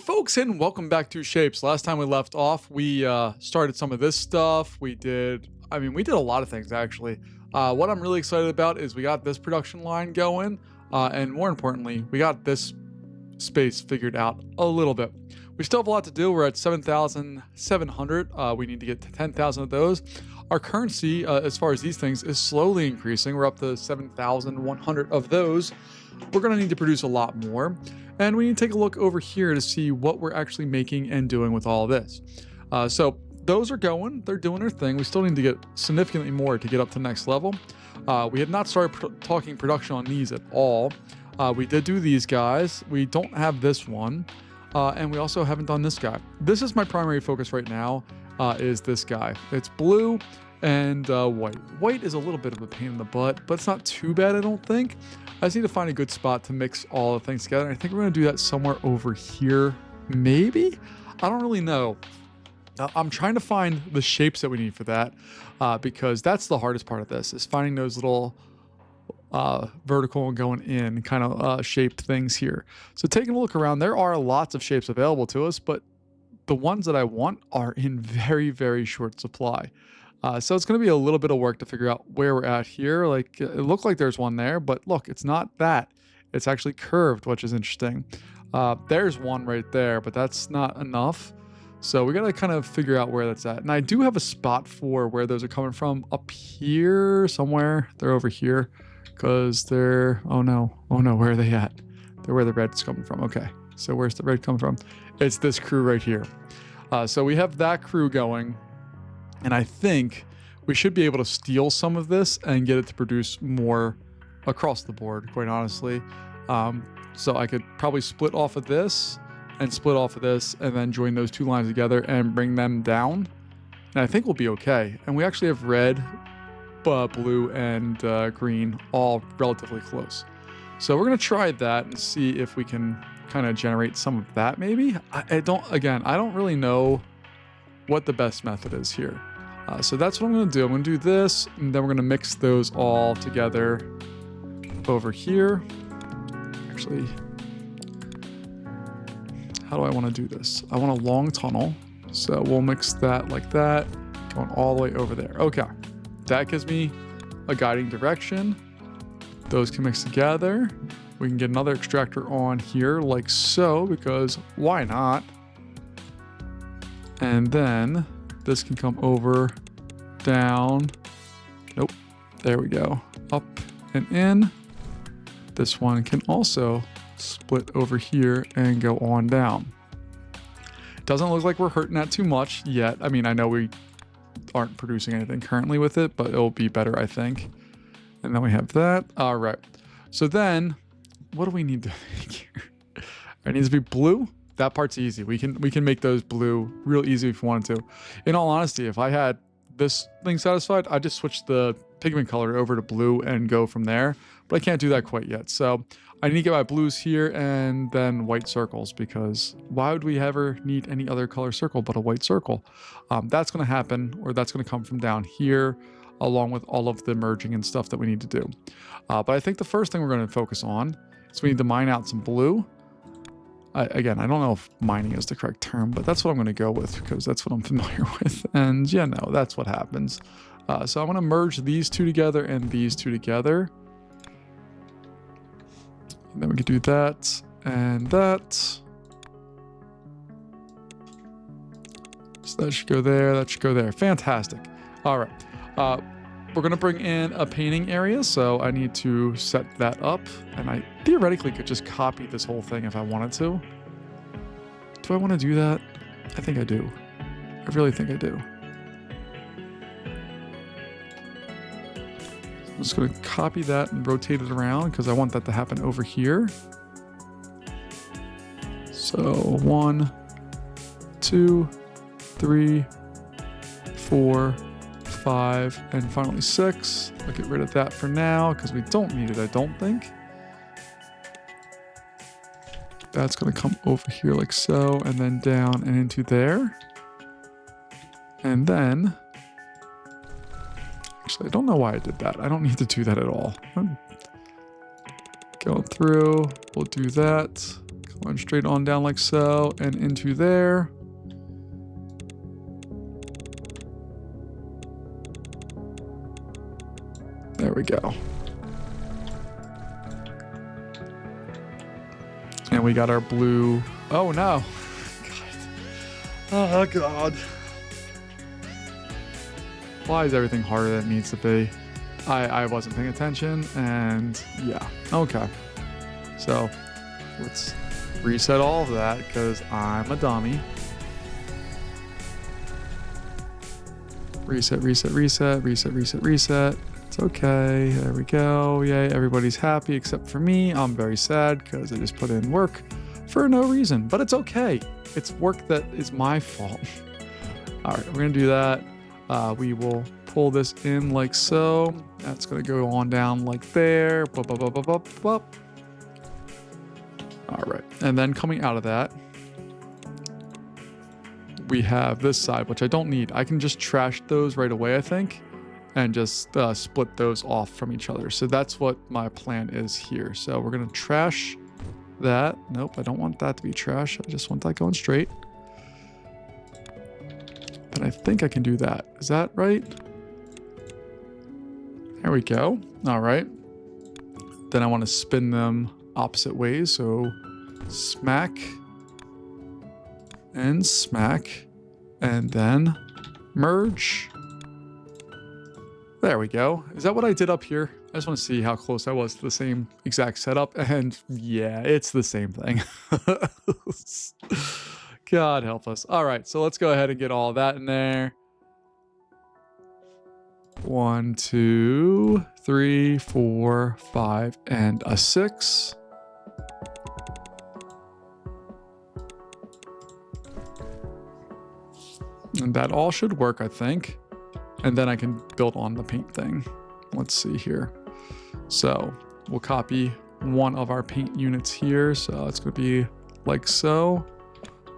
folks, and welcome back to Shapes. Last time we left off, we started some of this stuff. We did a lot of things actually. What I'm really excited about is we got this production line going, and more importantly, we got this space figured out a little bit. We still have a lot to do. We're at 7,700. We need to get to 10,000 of those. Our currency, as far as these things, is slowly increasing. We're up to 7,100 of those. We're going to need to produce a lot more. And we need to take a look over here to see what we're actually making and doing with all of this. So those are going. They're doing their thing. We still need to get significantly more to get up to the next level. We have not started talking production on these at all. We did do these guys. We don't have this one. And we also haven't done this guy. This is my primary focus right now, is this guy. It's blue and white. White is a little bit of a pain in the butt, but it's not too bad, I don't think. I just need to find a good spot to mix all the things together. I think we're going to do that somewhere over here, maybe? I don't really know. I'm trying to find the shapes that we need for that, because that's the hardest part of this, is finding those little vertical and going in kind of shaped things here. So taking a look around, there are lots of shapes available to us, but the ones that I want are in very, very short supply. So it's going to be a little bit of work to figure out where we're at here. Like, it looked like there's one there, but look, it's not that. It's actually curved, which is interesting. There's one right there, but that's not enough. So we got to kind of figure out where that's at. And I do have a spot for where those are coming from up here somewhere. They're over here because they're, oh no, where are they at? They're where the red's coming from. Okay, so where's the red coming from? It's this crew right here. So we have that crew going. And I think we should be able to steal some of this and get it to produce more across the board, quite honestly. So I could probably split off of this and split off of this and then join those two lines together and bring them down. And I think we'll be okay. And we actually have red, blue, and green all relatively close. So we're going to try that and see if we can kind of generate some of that maybe. I don't really know what the best method is here. So that's what I'm going to do. I'm going to do this, and then we're going to mix those all together over here. Actually, how do I want to do this? I want a long tunnel, so we'll mix that like that, going all the way over there. Okay, that gives me a guiding direction. Those can mix together. We can get another extractor on here like so, because why not? And then this can come over, down, nope, there we go, up and in. This one can also split over here and go on down. Doesn't look like we're hurting that too much yet. I mean, I know we aren't producing anything currently with it, but it'll be better, I think. And then we have that. All right. So then, what do we need to make here? It needs to be blue. That part's easy. We can make those blue real easy if we wanted to. In all honesty, if I had this thing satisfied, I'd just switch the pigment color over to blue and go from there. But I can't do that quite yet. So I need to get my blues here and then white circles, because why would we ever need any other color circle but a white circle? That's going to happen, or that's going to come from down here, along with all of the merging and stuff that we need to do. But I think the first thing we're going to focus on is we need to mine out some blue. Again, I don't know if mining is the correct term, but that's what I'm going to go with because that's what I'm familiar with. And yeah, no, that's what happens. So I'm going to merge these two together and these two together. And then we can do that and that. So that should go there. That should go there. Fantastic. All right. We're going to bring in a painting area, so I need to set that up, and I theoretically could just copy this whole thing if I wanted to. Do I want to do that? I think I do. I really think I do. I'm just going to copy that and rotate it around because I want that to happen over here. So 1, 2, 3, 4, 5, and finally 6. I'll get rid of that for now because we don't need it, I don't think. That's going to come over here like so, and then down and into there. And then, actually, I don't know why I did that. I don't need to do that at all. Going through, we'll do that. Going straight on down like so and into there. There we go. And we got our blue. Oh no. God. Oh God. Why is everything harder than it needs to be? I wasn't paying attention, and yeah. Okay. So let's reset all of that because I'm a dummy. Reset, reset, reset, reset, reset, reset. It's okay. There we go. Yay. Everybody's happy except for me. I'm very sad because I just put in work for no reason, but it's okay. It's work that is my fault. All right, we're going to do that. We will pull this in like so. That's going to go on down like there. Bup, bup, bup, bup, bup, bup. All right. And then coming out of that, we have this side, which I don't need. I can just trash those right away, I think, and just split those off from each other. So that's what my plan is here. So we're going to trash that. Nope, I don't want that to be trash. I just want that going straight. And I think I can do that. Is that right? There we go. All right. Then I want to spin them opposite ways. So smack and smack and then merge. There we go. Is that what I did up here? I just want to see how close I was to the same exact setup. And yeah, it's the same thing. God help us. All right, so let's go ahead and get all that in there. 1, 2, 3, 4, 5, and a 6. And that all should work, I think. And then I can build on the paint thing. Let's see here. So we'll copy one of our paint units here. So it's going to be like so.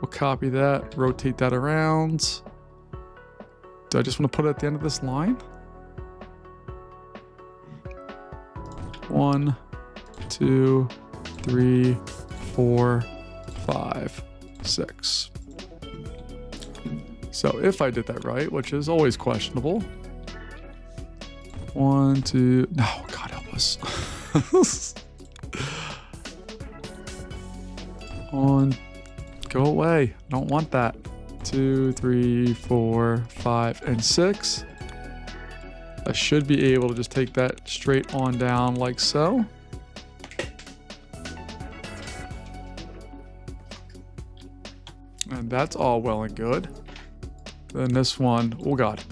We'll copy that, rotate that around. Do I just want to put it at the end of this line? 1, 2, 3, 4, 5, 6. So if I did that right, which is always questionable. 1, 2, no, God help us. 1, go away. I don't want that. 2, 3, 4, 5, and 6. I should be able to just take that straight on down like so. And that's all well and good. Then this one, oh God.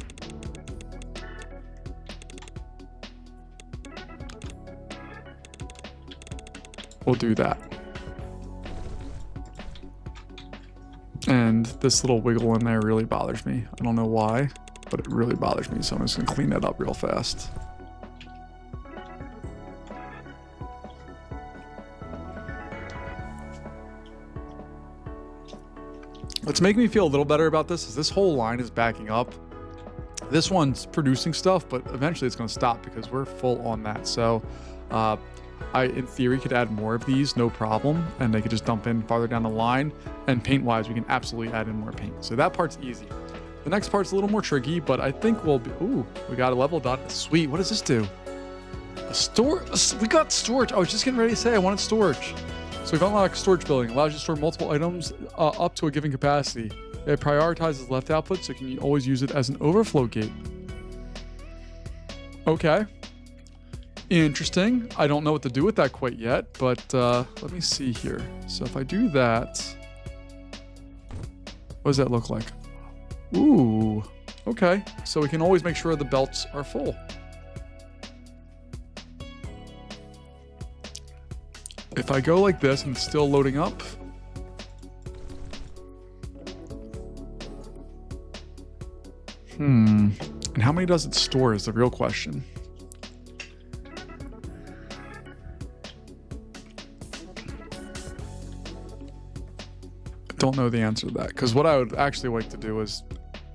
We'll do that. And this little wiggle in there really bothers me. I don't know why, but it really bothers me. So I'm just gonna clean that up real fast. What's making me feel a little better about this is this whole line is backing up. This one's producing stuff, but eventually it's going to stop because we're full on that. So I, in theory, could add more of these, no problem. And they could just dump in farther down the line. And paint-wise, we can absolutely add in more paint. So that part's easy. The next part's a little more tricky, but I think we'll be... Ooh, we got a level done. Sweet. What does this do? We got storage. I was just getting ready to say I wanted storage. So we've unlocked storage building. Allows you to store multiple items up to a given capacity. It prioritizes left output, so you can always use it as an overflow gate. Okay. Interesting. I don't know what to do with that quite yet, but let me see here. So if I do that, what does that look like? Ooh. Okay. So we can always make sure the belts are full. If I go like this and it's still loading up. And how many does it store is the real question. I don't know the answer to that, because what I would actually like to do is,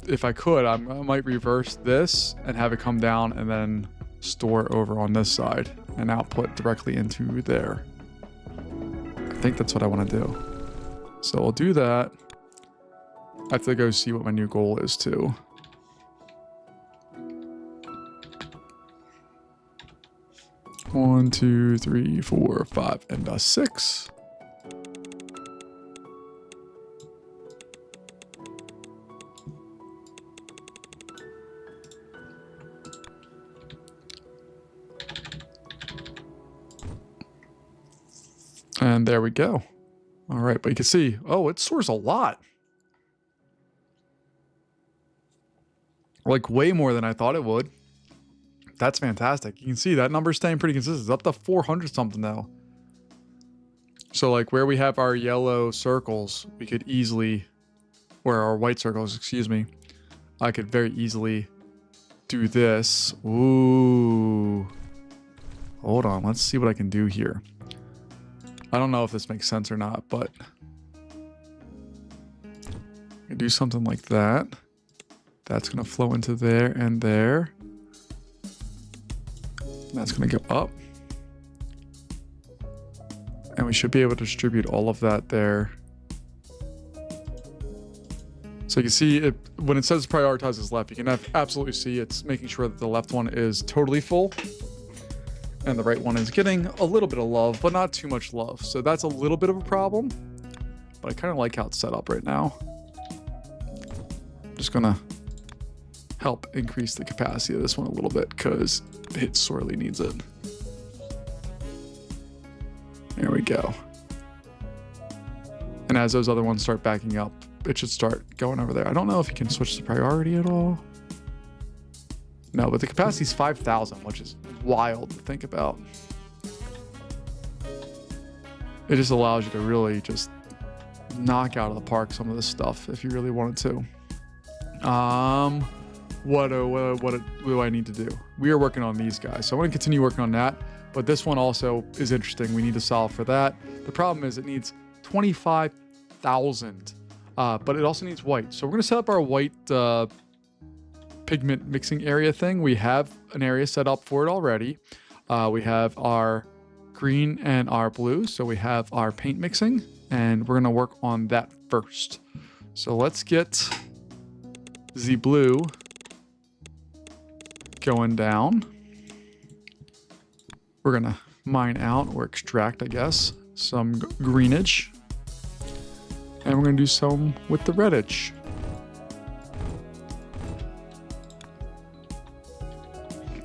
if I could, I might reverse this and have it come down and then store over on this side and output directly into there. I think that's what I want to do. So we'll do that. I have to go see what my new goal is too. One, two, three, four, five, and a 6. And there we go. All right, but you can see, oh, it soars a lot. Like way more than I thought it would. That's fantastic. You can see that number's staying pretty consistent. It's up to 400 something now. So like where we have our yellow circles, we could easily, or our white circles, excuse me, I could very easily do this. Ooh. Hold on, let's see what I can do here. I don't know if this makes sense or not, but I can do something like that. That's going to flow into there and there. That's going to go up. And we should be able to distribute all of that there. So you can see it, when it says prioritizes left, you can absolutely see it's making sure that the left one is totally full. And the right one is getting a little bit of love, but not too much love. So that's a little bit of a problem. But I kind of like how it's set up right now. I'm just going to help increase the capacity of this one a little bit because it sorely needs it. There we go. And as those other ones start backing up, it should start going over there. I don't know if you can switch the priority at all. No, but the capacity is 5,000, which is wild to think about. It just allows you to really just knock out of the park some of this stuff if you really wanted to. What do I need to do? We are working on these guys, so I want to continue working on that. But this one also is interesting. We need to solve for that. The problem is it needs 25,000, but it also needs white. So we're going to set up our white pigment mixing area thing. We have an area set up for it already. We have our green and our blue. So we have our paint mixing, and we're going to work on that first. So let's get the blue going down. We're going to mine out or extract, I guess, some greenage. And we're going to do some with the reddish.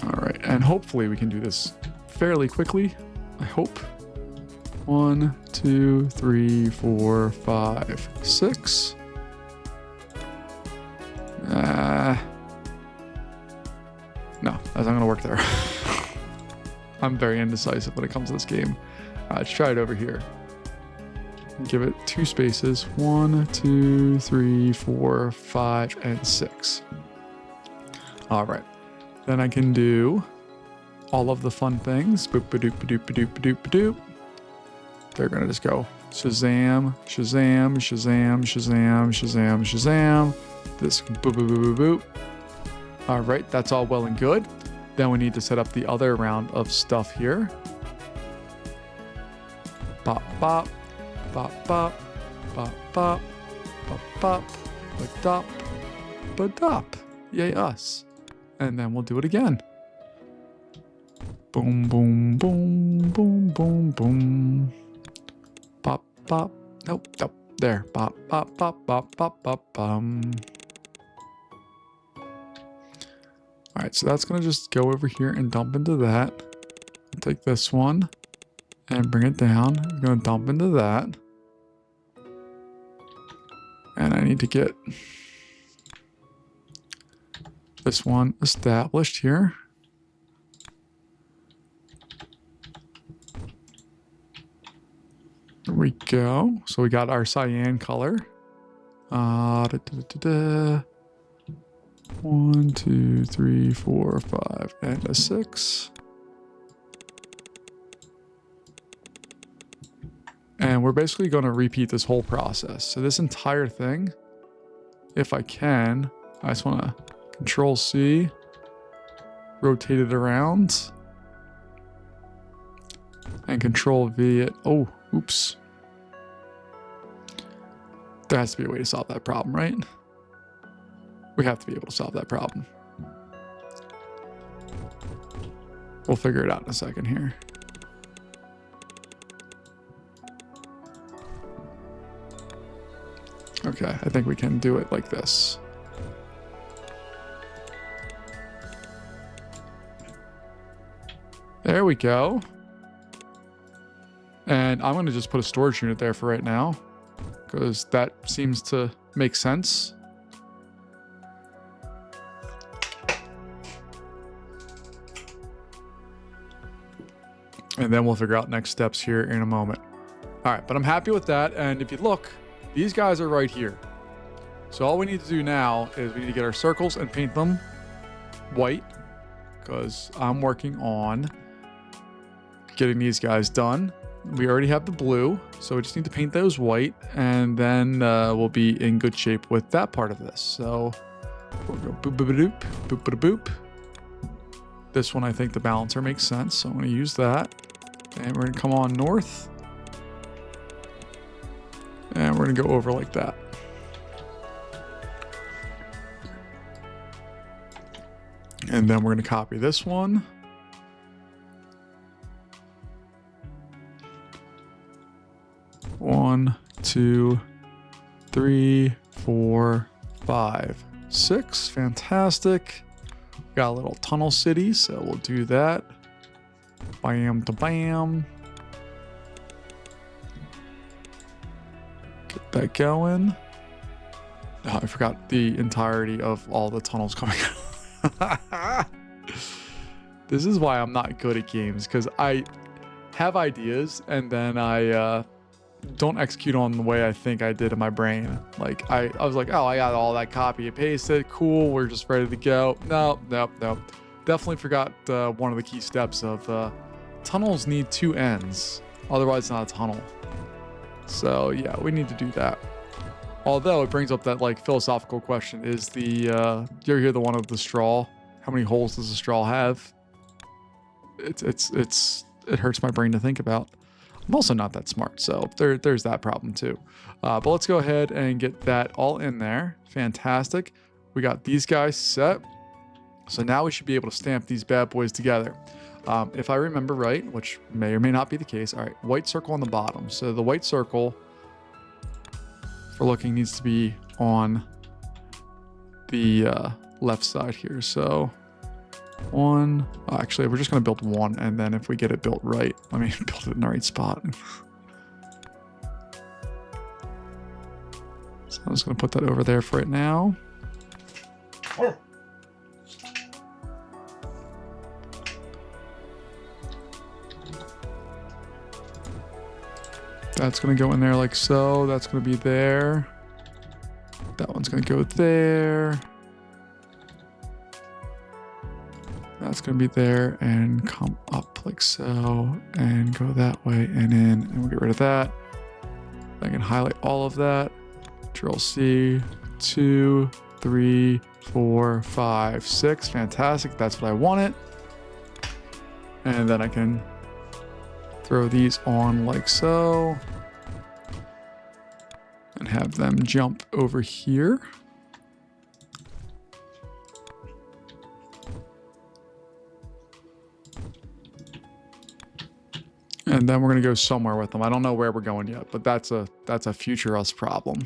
All right, and hopefully we can do this fairly quickly. I hope. 1, 2, 3, 4, 5, 6. No, that's not gonna work there. I'm very indecisive when it comes to this game. Let's try it over here. Give it 2 spaces. 1, 2, 3, 4, 5, and 6. All right. Then I can do all of the fun things. Boop, ba doop, ba doop, ba doop, ba doop, ba doop. They're gonna just go Shazam, Shazam, Shazam, Shazam, Shazam, Shazam. This boop, boop, boop, boop, boop. All right, that's all well and good. Then we need to set up the other round of stuff here. Bop, bop, bop, bop, bop, bop, bop, bop, ba-dop, ba-dop. Yay us. And then we'll do it again. Boom, boom, boom, boom, boom, boom. Bop, bop. Nope, nope. There. Bop, bop, bop, bop, bop, bop, bum. All right, so that's going to just go over here and dump into that. I'll take this one and bring it down. I'm going to dump into that. And I need to get this one established here. There we go. So we got our cyan color. 1, 2, 3, 4, 5, and a 6. And we're basically going to repeat this whole process. So this entire thing, if I can, I just want to Control C, rotate it around, and Control V it. Oh, oops. There has to be a way to solve that problem, right? We have to be able to solve that problem. We'll figure it out in a second here. Okay, I think we can do it like this. There we go. And I'm going to just put a storage unit there for right now, because that seems to make sense. And then we'll figure out next steps here in a moment. All right, but I'm happy with that. And if you look, these guys are right here. So all we need to do now is we need to get our circles and paint them white, because I'm working on getting these guys done. We already have the blue, so we just need to paint those white, and then we'll be in good shape with that part of this. So we'll go boop, boop, boop, boop, boop, boop. This one, I think the balancer makes sense, so I'm going to use that. And we're going to come on north. And we're going to go over like that. And then we're going to copy this one. One, two, three, 4, 5, 6. Fantastic. Got a little tunnel city, so we'll do that. Bam to bam. Get that going. Oh, I forgot the entirety of all the tunnels coming out. This is why I'm not good at games, because I have ideas and then I don't execute on the way I think I did in my brain. Like I was like, oh, I got all that copy and pasted. Cool. We're just ready to go. No. Definitely forgot one of the key steps of tunnels need 2 ends. Otherwise it's not a tunnel. So yeah, we need to do that. Although it brings up that like philosophical question, is the, you ever hear the one of the straw? How many holes does a straw have? It hurts my brain to think about. I'm also not that smart, so there's that problem too. But let's go ahead and get that all in there. Fantastic. We got these guys set. So now we should be able to stamp these bad boys together. If I remember right, which may or may not be the case. All right, white circle on the bottom. So the white circle for looking needs to be on the left side here. So actually, we're just going to build one, and then if we get it built right, let me build it in the right spot. So I'm just going to put that over there for right now. That's going to go in there like so. That's going to be there. That one's going to go there. That's going to be there and come up like so and go that way and in, and we'll get rid of that. I can highlight all of that. Control C, 2, 3, 4, 5, 6. Fantastic. That's what I wanted. And then I can throw these on like so and have them jump over here. And then we're going to go somewhere with them. I don't know where we're going yet, but that's a future us problem.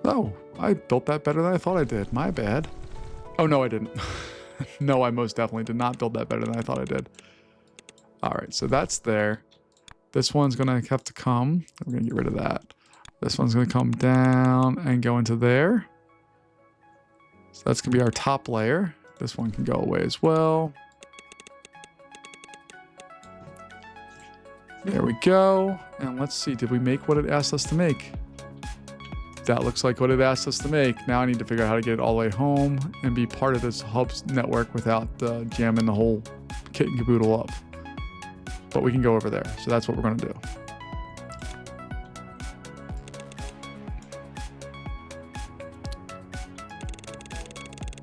Oh, I built that better than I thought I did. My bad. Oh, no, I didn't. No, I most definitely did not build that better than I thought I did. All right, so that's there. This one's going to have to come. I'm going to get rid of that. This one's going to come down and go into there. So that's going to be our top layer. This one can go away as well. There we go. And let's see, did we make what it asked us to make? That looks like what it asked us to make. Now I need to figure out how to get it all the way home and be part of this hub's network without jamming the whole kit and caboodle up. But we can go over there. So that's what we're going to do.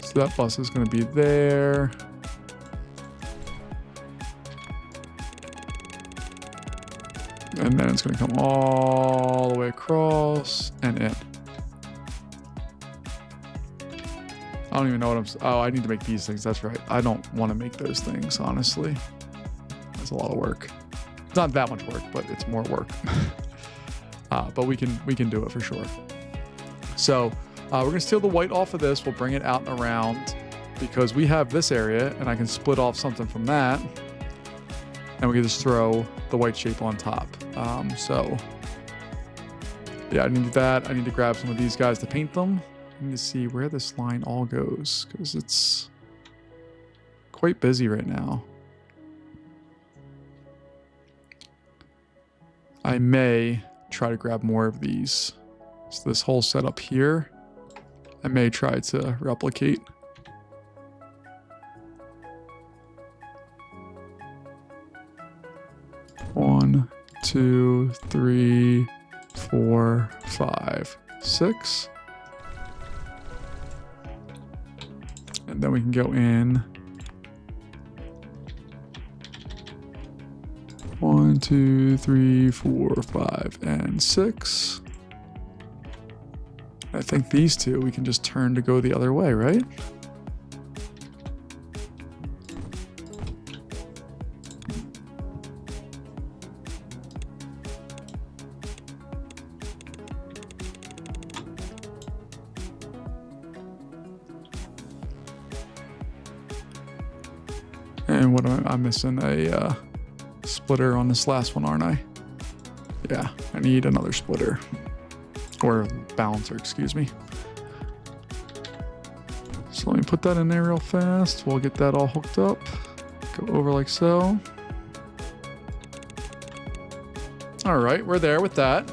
So that bus is going to be there. And then it's going to come all the way across and in. I don't even know what oh, I need to make these things. That's right. I don't want to make those things, honestly. That's a lot of work. It's not that much work, but it's more work. But we can do it for sure. So we're going to steal the white off of this. We'll bring it out and around because we have this area and I can split off something from that. And we can just throw the white shape on top. So yeah, I need that. I need to grab some of these guys to paint them. I need to see where this line all goes because it's quite busy right now. I may try to grab more of these. So this whole setup here, I may try to replicate. One, 2, 3, 4, 5, 6. And then we can go in 1, 2, 3, 4, 5, and 6. I think these two we can just turn to go the other way, right? And what am I'm missing a splitter on this last one, aren't I? Yeah, I need another splitter. Or balancer, excuse me. So let me put that in there real fast. We'll get that all hooked up. Go over like so. All right, we're there with that.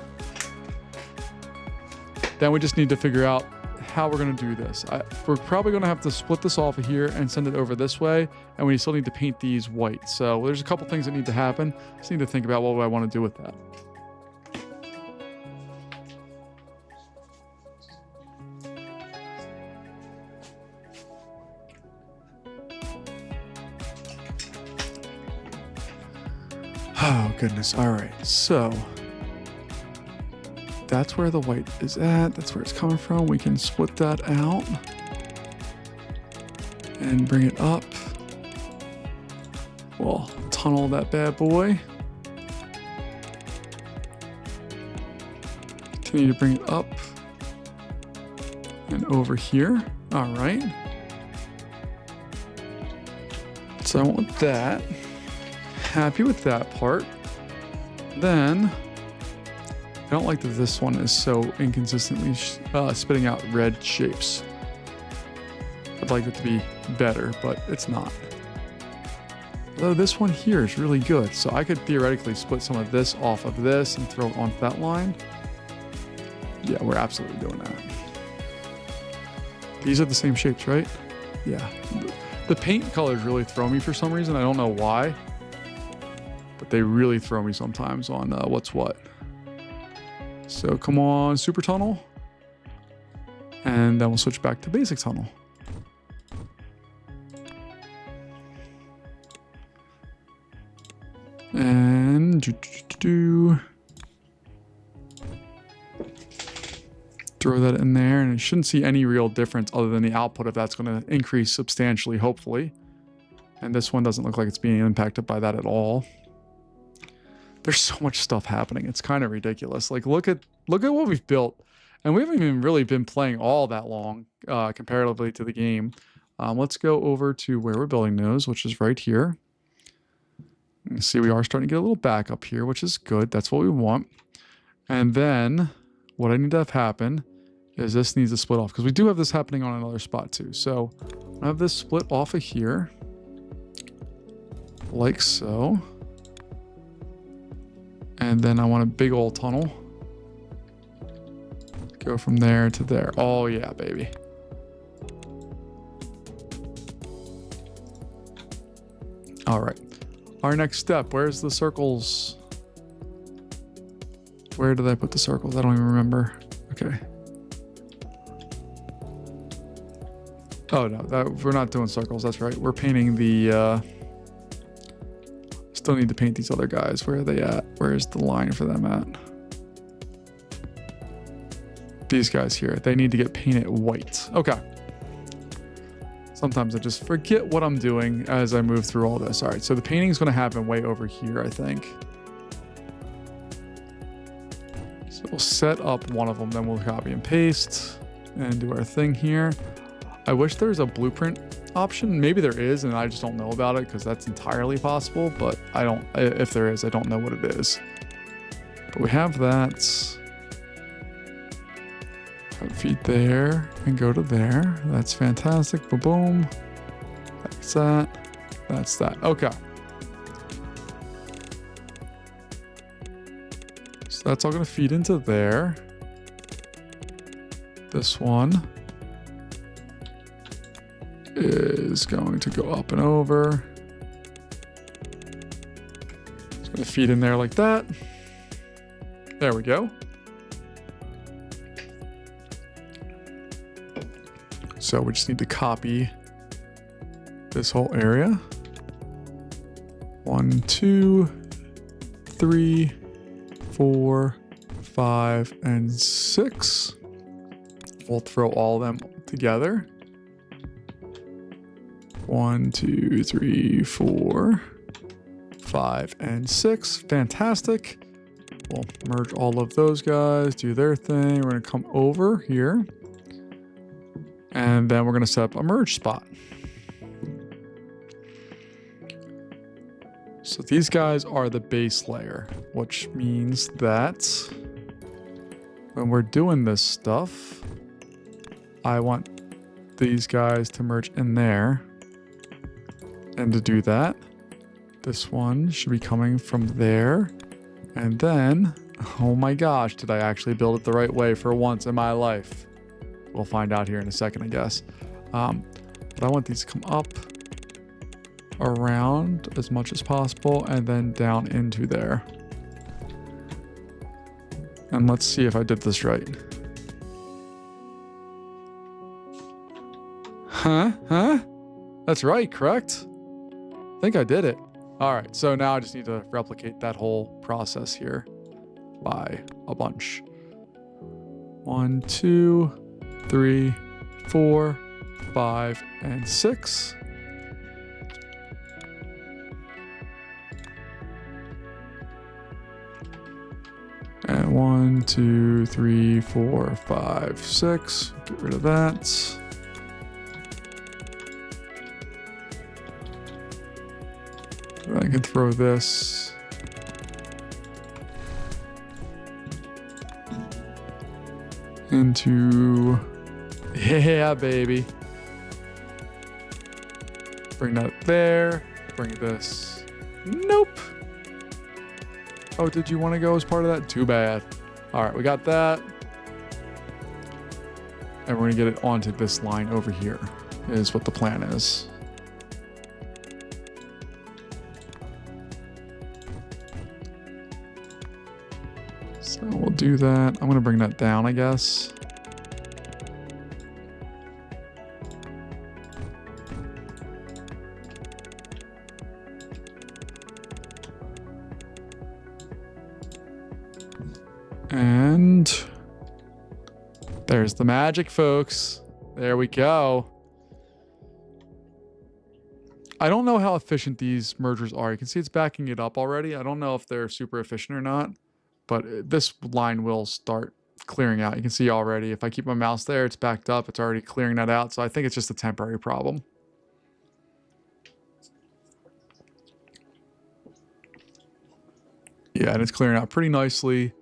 Then we just need to figure out how we're going to do this. We're probably going to have to split this off of here and send it over this way. And we still need to paint these white. So there's a couple things that need to happen. Just need to think about what I want to do with that. Oh, goodness. All right. So that's where the white is at. That's where it's coming from. We can split that out and bring it up. We'll tunnel that bad boy. Continue to bring it up and over here. All right. So I want that. Happy with that part. Then I don't like that this one is so inconsistently spitting out red shapes. I'd like it to be better, but it's not. Although this one here is really good, so I could theoretically split some of this off of this and throw it onto that line. Yeah, we're absolutely doing that. These are the same shapes, right? Yeah. The paint colors really throw me for some reason. I don't know why. But they really throw me sometimes on what's what. So come on, super tunnel. And then we'll switch back to basic tunnel. And throw that in there, and you shouldn't see any real difference other than the output if that's going to increase substantially, hopefully. And this one doesn't look like it's being impacted by that at all. There's so much stuff happening. It's kind of ridiculous. Like, look at what we've built. And we haven't even really been playing all that long comparatively to the game. Let's go over to where we're building those, which is right here. You see, we are starting to get a little back up here, which is good. That's what we want. And then what I need to have happen is this needs to split off, because we do have this happening on another spot too. So I have this split off of here, like so. And then I want a big old tunnel. Go from there to there. Oh yeah, baby. All right. Our next step, where's the circles? Where did I put the circles? I don't even remember. Okay. Oh no, we're not doing circles. That's right. We're painting the Still need to paint these other guys. Where are they at? Where's the line for them at? These guys here. They need to get painted white. Okay. Sometimes I just forget what I'm doing as I move through all this. All right, so the painting is going to happen way over here, I think. So we'll set up one of them, then we'll copy and paste and do our thing here. I wish there was a blueprint option. Maybe there is, and I just don't know about it because that's entirely possible, but I don't, if there is, I don't know what it is. But we have that. Feed there and go to there. That's fantastic. Boom, boom. That's that. That's that. Okay. So that's all going to feed into there. This one is going to go up and over. It's going to feed in there like that. There we go. So we just need to copy this whole area. 1, 2, 3, 4, 5, and 6. We'll throw all of them together. 1, 2, 3, 4, 5, and 6. Fantastic. We'll merge all of those guys, do their thing. We're going to come over here. And then we're going to set up a merge spot. So these guys are the base layer, which means that when we're doing this stuff, I want these guys to merge in there. And to do that, this one should be coming from there. And then, oh my gosh, did I actually build it the right way for once in my life? We'll find out here in a second, I guess. But I want these to come up, around as much as possible, and then down into there. And let's see if I did this right. Huh? That's right, correct? I think I did it. All right, so now I just need to replicate that whole process here by a bunch. 1, 2, 3, 4, 5, and 6. And 1, 2, 3, 4, 5, 6. Get rid of that. I can throw this into, yeah, baby. Bring that there. Bring this. Nope. Oh, did you want to go as part of that? Too bad. All right, we got that. And we're going to get it onto this line over here, is what the plan is. So we'll do that. I'm going to bring that down, I guess. And there's the magic, folks. There we go. I don't know how efficient these mergers are. You can see it's backing it up already. I don't know if they're super efficient or not, but this line will start clearing out. You can see already, if I keep my mouse there, it's backed up. It's already clearing that out. So I think it's just a temporary problem. Yeah, and it's clearing out pretty nicely.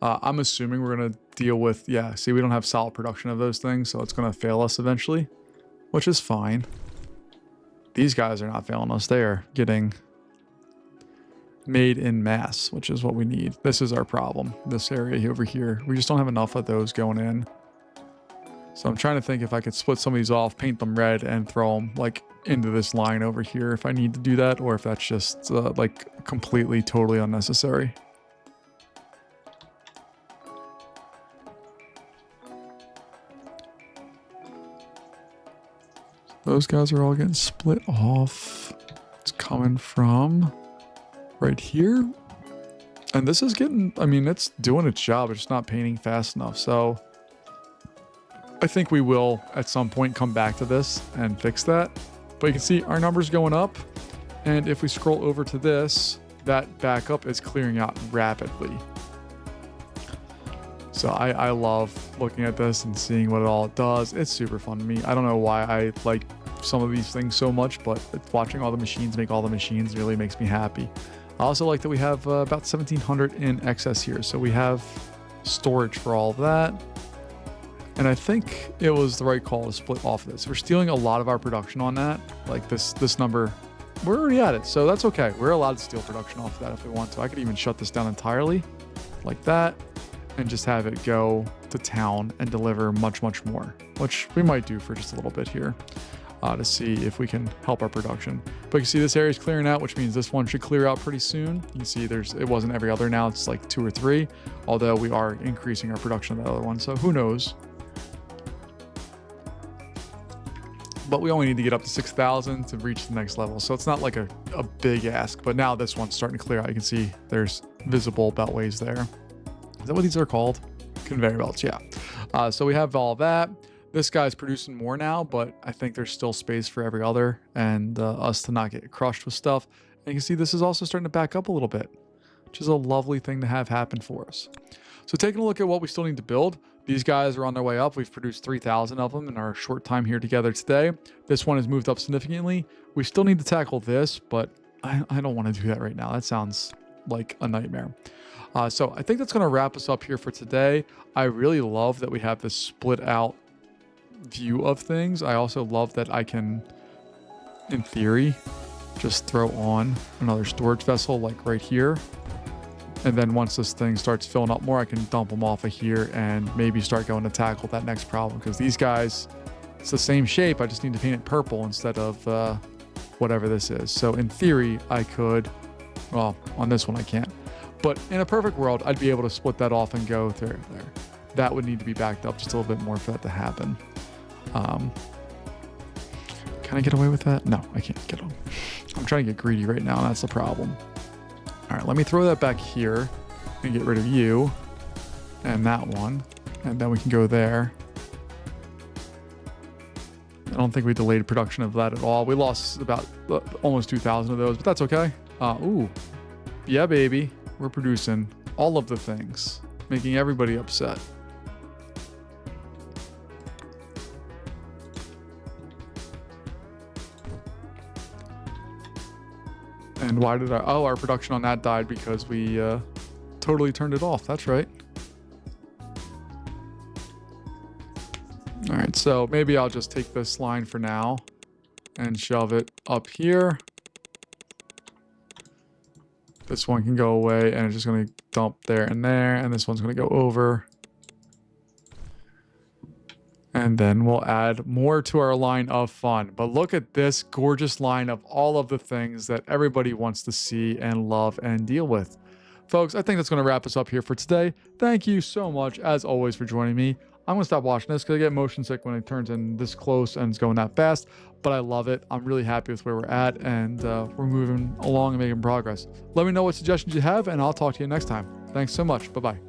I'm assuming we're going to deal with, yeah, see, we don't have solid production of those things, so it's going to fail us eventually, which is fine. These guys are not failing us. They are getting made in mass, which is what we need. This is our problem, this area over here. We just don't have enough of those going in. So I'm trying to think if I could split some of these off, paint them red, and throw them like into this line over here if I need to do that, or if that's just like completely, totally unnecessary. Those guys are all getting split off. It's coming from right here. And this is getting, I mean, it's doing its job. It's just not painting fast enough. So I think we will at some point come back to this and fix that. But you can see our numbers going up. And if we scroll over to this, that backup is clearing out rapidly. So I love looking at this and seeing what it all does. It's super fun to me. I don't know why I like some of these things so much, but watching all the machines make all the machines really makes me happy. I also like that we have about 1,700 in excess here. So we have storage for all of that. And I think it was the right call to split off of this. We're stealing a lot of our production on that. Like this number, we're already at it. So that's okay. We're allowed to steal production off of that if we want to. I could even shut this down entirely like that and just have it go to town and deliver much, much more, which we might do for just a little bit here. To see if we can help our production. But you can see this area is clearing out, which means this one should clear out pretty soon. You can see it wasn't every other, now it's like 2 or 3, although we are increasing our production of the other one, so who knows. But we only need to get up to 6,000 to reach the next level, so it's not like a big ask. But now this one's starting to clear out. You can see there's visible beltways there. Is that what these are called? Conveyor belts, yeah. So we have all that. This guy's producing more now, but I think there's still space for every other and us to not get crushed with stuff. And you can see this is also starting to back up a little bit, which is a lovely thing to have happen for us. So taking a look at what we still need to build, these guys are on their way up. We've produced 3,000 of them in our short time here together today. This one has moved up significantly. We still need to tackle this, but I don't want to do that right now. That sounds like a nightmare. So I think that's going to wrap us up here for today. I really love that we have this split out view of things. I also love that I can, in theory, just throw on another storage vessel like right here. And then once this thing starts filling up more, I can dump them off of here and maybe start going to tackle that next problem. Because these guys, it's the same shape. I just need to paint it purple instead of whatever this is. So in theory, I could, well, on this one I can't. But in a perfect world, I'd be able to split that off and go through there. That would need to be backed up just a little bit more for that to happen. Can I get away with that? No, I can't get them. I'm trying to get greedy right now, and that's the problem. All right, let me throw that back here and get rid of you and that one, and then we can go there. I don't think we delayed production of that at all. We lost about almost 2,000 of those, but that's okay. Ooh, yeah, baby. We're producing all of the things, making everybody upset. And why did our production on that died because we totally turned it off. That's right. All right, so maybe I'll just take this line for now and shove it up here. This one can go away and it's just going to dump there, and this one's going to go over. And then we'll add more to our line of fun. But look at this gorgeous line of all of the things that everybody wants to see and love and deal with. Folks, I think that's going to wrap us up here for today. Thank you so much, as always, for joining me. I'm going to stop watching this because I get motion sick when it turns in this close and it's going that fast. But I love it. I'm really happy with where we're at, and we're moving along and making progress. Let me know what suggestions you have, and I'll talk to you next time. Thanks so much. Bye-bye.